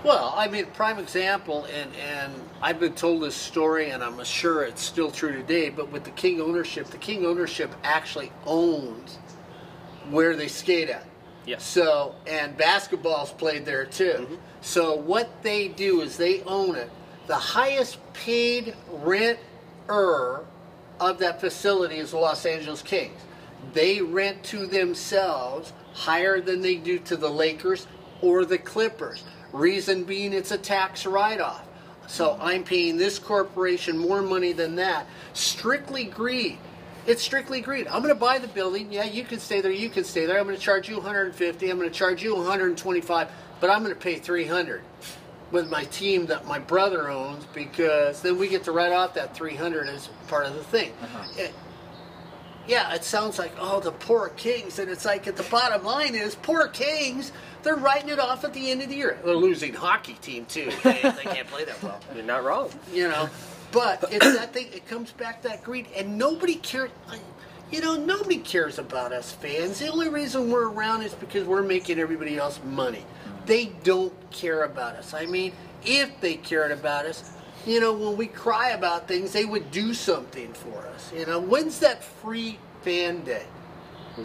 Well, I mean, prime example, and I've been told this story, and I'm sure it's still true today, but with the King ownership actually owns where they skate at. Yes. So, and basketball's played there too. So what they do is they own it. The highest paid renter of that facility is the Los Angeles Kings. They rent to themselves higher than they do to the Lakers or the Clippers. Reason being, it's a tax write-off. So I'm paying this corporation more money than that. Strictly greed. It's strictly greed. I'm going to buy the building. Yeah, you can stay there. You can stay there. I'm going to charge you $150. I'm going to charge you $125. But I'm going to pay $300 with my team that my brother owns, because then we get to write off that $300 as part of the thing. Yeah, it sounds like, oh, the poor Kings. And it's like, at the bottom line is, poor Kings, they're writing it off at the end of the year. They're losing hockey team, too. They can't play that well. You're not wrong. You know, but it's that thing, it comes back to that greed. And nobody cares, you know, nobody cares about us fans. The only reason we're around is because we're making everybody else money. They don't care about us. I mean, if they cared about us, you know, when we cry about things, they would do something for us. You know, when's that free fan day?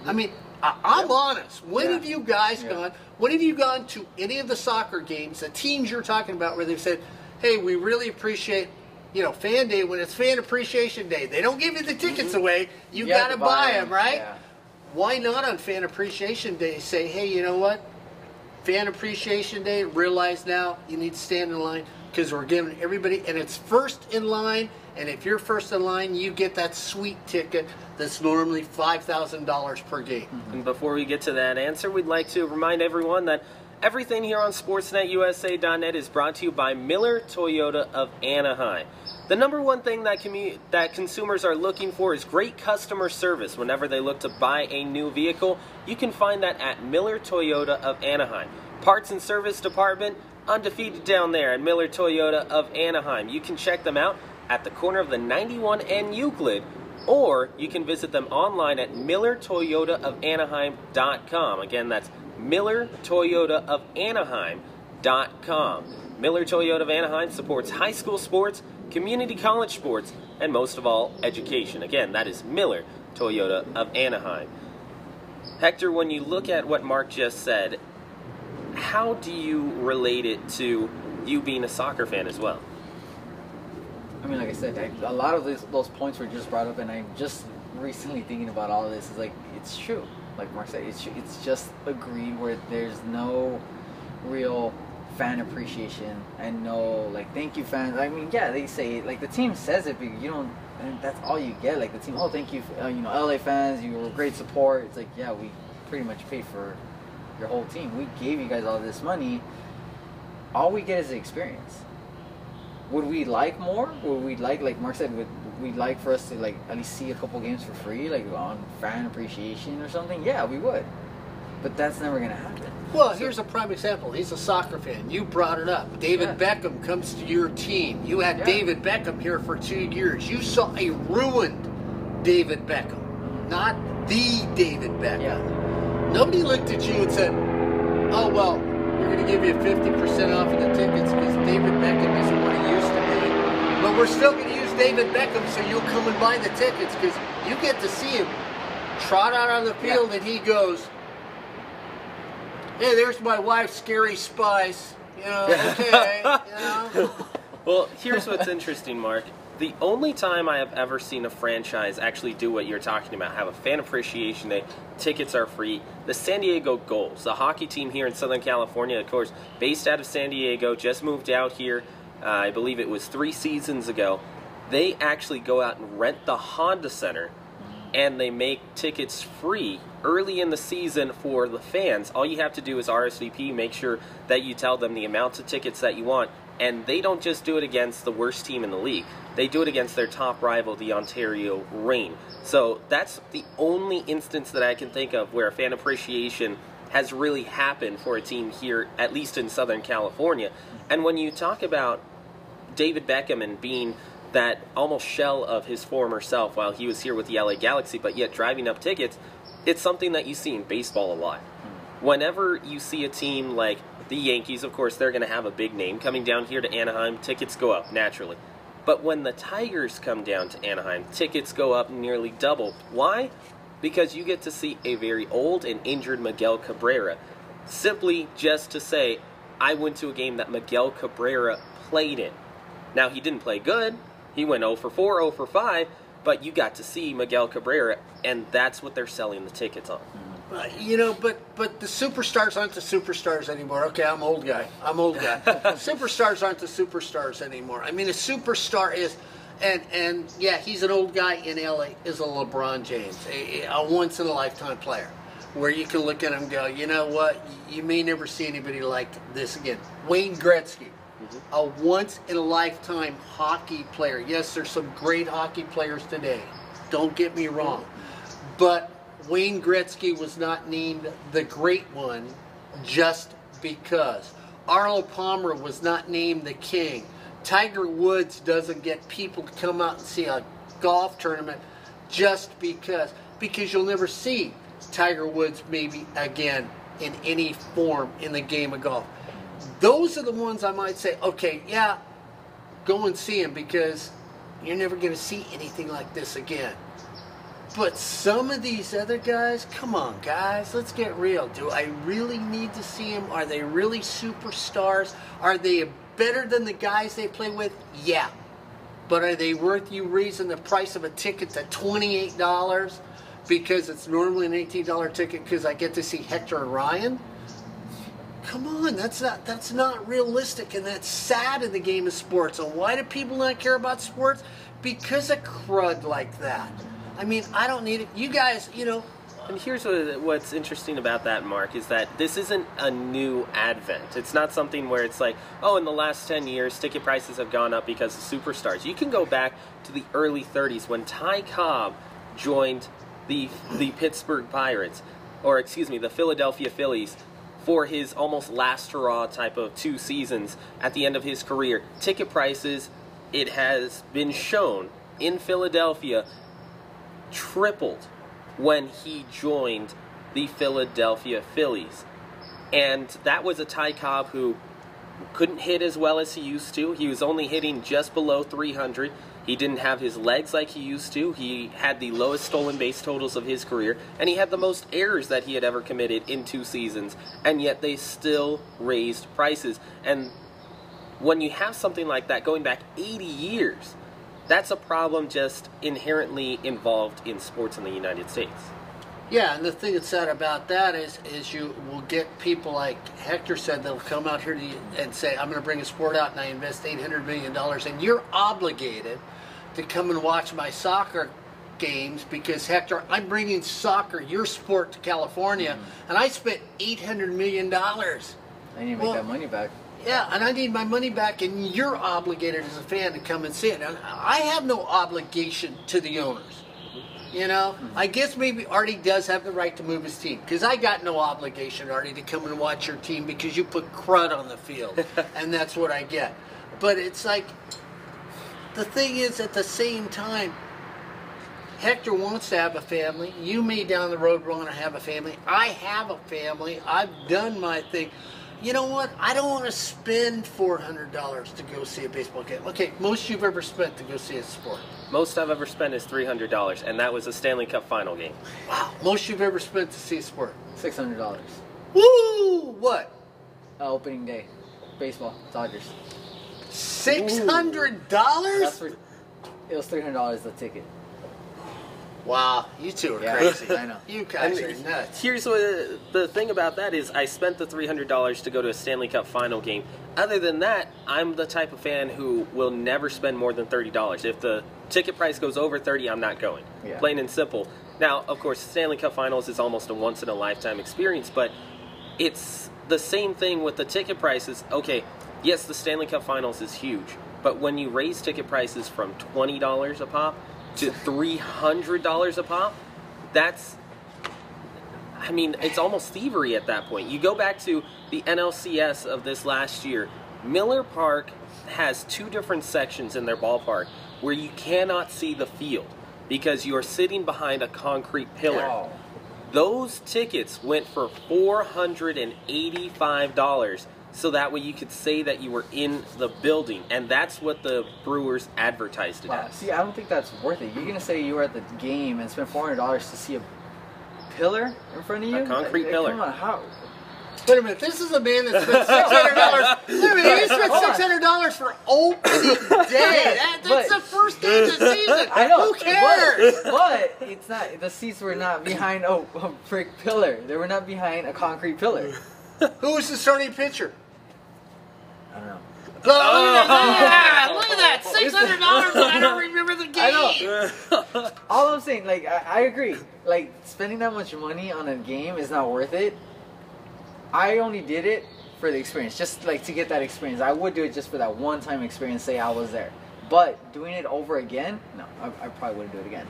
I mean, I'm honest. When have you guys gone? When have you gone to any of the soccer games, the teams you're talking about, where they've said, hey, we really appreciate, you know, fan day, when it's fan appreciation day? They don't give you the tickets away. You got to buy them, right? Yeah. Why not on fan appreciation day say, hey, you know what? Fan appreciation day, realize now you need to stand in line, because we're giving everybody, and it's first in line, and if you're first in line, you get that sweet ticket that's normally $5,000 per game. And before we get to that answer, we'd like to remind everyone that everything here on SportsNetUSA.net is brought to you by Miller Toyota of Anaheim. The number one thing that consumers are looking for is great customer service. Whenever they look to buy a new vehicle, you can find that at Miller Toyota of Anaheim. Parts and service department, undefeated down there at Miller Toyota of Anaheim. You can check them out at the corner of the 91 and Euclid, or you can visit them online at MillerToyotaofAnaheim.com. Again, that's MillerToyotaofAnaheim.com. Miller Toyota of Anaheim supports high school sports, community college sports, and most of all, education. Again, that is Miller Toyota of Anaheim. Hector, when you look at what Mark just said, how do you relate it to you being a soccer fan as well? I mean, like I said, a lot of those points were just brought up, and I'm just recently thinking about all of this. It's like, it's true. Like Mark said, it's true. It's just agreed where there's no real fan appreciation and no, like, thank you fans. I mean, yeah, they say it, like, the team says it, but you don't, and that's all you get. Like, the team, oh, thank you, you know, LA fans, you were great support. It's like, yeah, we pretty much paid for your whole team. We gave you guys all this money. All we get is the experience. Would we like more? Would we like Mark said, would we like for us to, like, at least see a couple games for free, like on fan appreciation or something? Yeah, we would. But that's never going to happen. Well, here's a prime example. He's a soccer fan. You brought it up. David Beckham comes to your team. You had David Beckham here for 2 years. You saw a ruined David Beckham, not the David Beckham. Yeah. Nobody looked at you and said, oh, well, we're going to give you 50% off of the tickets because David Beckham isn't what he used to be. But we're still going to use David Beckham, so you'll come and buy the tickets, because you get to see him trot out on the field and he goes, Hey, there's my wife, Scary Spice. You know, okay. You know. Well, here's what's interesting, Mark. The only time I have ever seen a franchise actually do what you're talking about, have a fan appreciation day, tickets are free, the San Diego Gulls, the hockey team here in Southern California, of course, based out of San Diego, just moved out here, I believe it was 3 seasons ago. They actually go out and rent the Honda Center, and they make tickets free early in the season for the fans. All you have to do is RSVP, make sure that you tell them the amounts of tickets that you want, and they don't just do it against the worst team in the league. They do it against their top rival, the Ontario Reign. So that's the only instance that I can think of where fan appreciation has really happened for a team here, at least in Southern California. And when you talk about David Beckham and being that almost shell of his former self while he was here with the LA Galaxy, but yet driving up tickets, it's something that you see in baseball a lot. Whenever you see a team like the Yankees, of course, they're going to have a big name coming down here to Anaheim, tickets go up naturally. But when the Tigers come down to Anaheim, tickets go up nearly double. Why? Because you get to see a very old and injured Miguel Cabrera. Simply just to say, I went to a game that Miguel Cabrera played in. Now, he didn't play good. He went 0 for 4, 0 for 5, but you got to see Miguel Cabrera, and that's what they're selling the tickets on. You know, but the superstars aren't the superstars anymore. Okay, I'm old guy. Superstars aren't the superstars anymore. I mean, a superstar is, and yeah, he's an old guy in LA, is a LeBron James, a once-in-a-lifetime player, where you can look at him and go, you know what, you may never see anybody like this again. Wayne Gretzky, a once-in-a-lifetime hockey player. Yes, there's some great hockey players today. Don't get me wrong. But Wayne Gretzky was not named the great one just because. Arnold Palmer was not named the king. Tiger Woods doesn't get people to come out and see a golf tournament just because. Because you'll never see Tiger Woods maybe again in any form in the game of golf. Those are the ones I might say, okay, yeah, go and see him because you're never going to see anything like this again. But some of these other guys, come on, guys, let's get real. Do I really need to see them? Are they really superstars? Are they better than the guys they play with? Yeah. But are they worth you raising the price of a ticket to $28 because it's normally an $18 ticket because I get to see Hector and Ryan? Come on, that's not realistic, and that's sad in the game of sports. And why do people not care about sports? Because of crud like that. I mean, I don't need it. You guys, you know. And here's what's interesting about that, Mark, is that this isn't a new advent. It's not something where it's like, oh, in the last 10 years, ticket prices have gone up because of superstars. You can go back to the early 30s when Ty Cobb joined the Pittsburgh Pirates, or excuse me, the Philadelphia Phillies, for his almost last hurrah type of 2 seasons at the end of his career. Ticket prices, it has been shown in Philadelphia, tripled when he joined the Philadelphia Phillies. And that was a Ty Cobb who couldn't hit as well as he used to. He was only hitting just below 300. He didn't have his legs like he used to. He had the lowest stolen base totals of his career, and he had the most errors that he had ever committed in 2 seasons, and yet they still raised prices. And when you have something like that going back 80 years, that's a problem just inherently involved in sports in the United States. Yeah, and the thing that's sad about that is you will get people like Hector said, they'll come out here and say, I'm going to bring a sport out and I invest $800 million, and you're obligated to come and watch my soccer games because, Hector, I'm bringing soccer, your sport, to California, and I spent $800 million. I need to make that money back. Yeah, and I need my money back, and you're obligated as a fan to come and see it. And I have no obligation to the owners. You know, I guess maybe Artie does have the right to move his team, because I got no obligation, Artie, to come and watch your team because you put crud on the field, and that's what I get. But it's like, the thing is, at the same time, Hector wants to have a family. You may down the road want to have a family. I have a family. I've done my thing. You know what? I don't want to spend $400 to go see a baseball game. Okay, most you've ever spent to go see a sport. Most I've ever spent is $300, and that was a Stanley Cup final game. Wow. Most you've ever spent to see a sport. $600. Woo! What? Opening day, baseball, Dodgers. $600? It was $300 the ticket. Wow, you two are Yeah, crazy. I know. You guys are nuts. Here's what the thing about that is, I spent the $300 to go to a Stanley Cup final game. Other than that, I'm the type of fan who will never spend more than $30. If the ticket price goes over $30, I'm not going. Yeah. Plain and simple. Now, of course, Stanley Cup finals is almost a once-in-a-lifetime experience, but it's the same thing with the ticket prices. Okay, yes, the Stanley Cup finals is huge, but when you raise ticket prices from $20 a pop to $300 a pop, that's, I mean, it's almost thievery at that point. You go back to the NLCS of this last year. Miller Park has 2 different sections in their ballpark where you cannot see the field because you're sitting behind a concrete pillar. Oh. Those tickets went for $485, so that way you could say that you were in the building, and that's what the Brewers advertised it as. See, I don't think that's worth it. You're going to say you were at the game and spent $400 to see a pillar in front of you? A concrete pillar. Come on, how? Wait a minute, this is a man that spent $600. Wait a minute, he spent $600 for opening day. That's the first day of the season. I know. Who cares? But it's not. The seats were not behind a brick pillar. They were not behind a concrete pillar. Who was the starting pitcher? I don't know. Look at that! $600 and I don't remember the game. I know. All I'm saying, like, I agree. Like, spending that much money on a game is not worth it. I only did it for the experience, just like to get that experience. I would do it just for that one-time experience, say I was there. But doing it over again, no, I probably wouldn't do it again.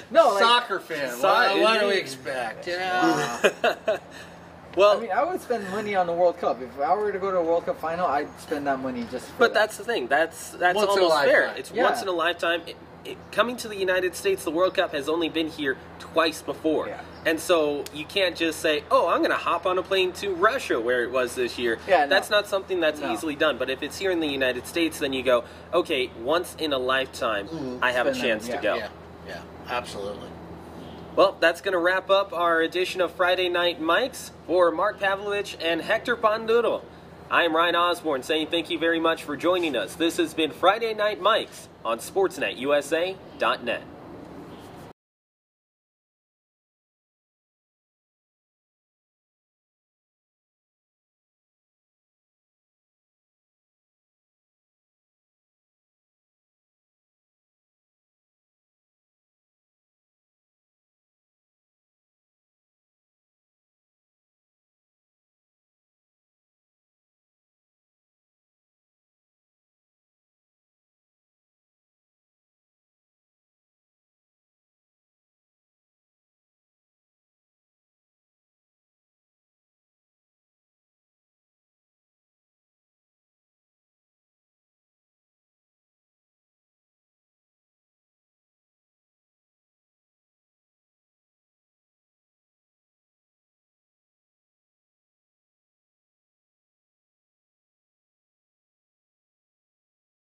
No, like, soccer fan. What do we expect? You know? Well, I mean, I would spend money on the World Cup. If I were to go to a World Cup final, I'd spend that money just for but that. that's the thing. That's Once in a almost fair. lifetime. It's Yeah. once in a lifetime. Coming to the United States, the World Cup has only been here twice before. Yeah. And so you can't just say, oh, I'm going to hop on a plane to Russia where it was this year. Yeah, no. That's not something that's No. easily done. But if it's here in the United States, then you go, okay, once in a lifetime, I have a Spend that, chance to go. Yeah, absolutely. Well, that's going to wrap up our edition of Friday Night Mics. For Mark Pavlovich and Hector Panduro, I am Ryan Osborn saying thank you very much for joining us. This has been Friday Night Mics on SportsNetUSA.net.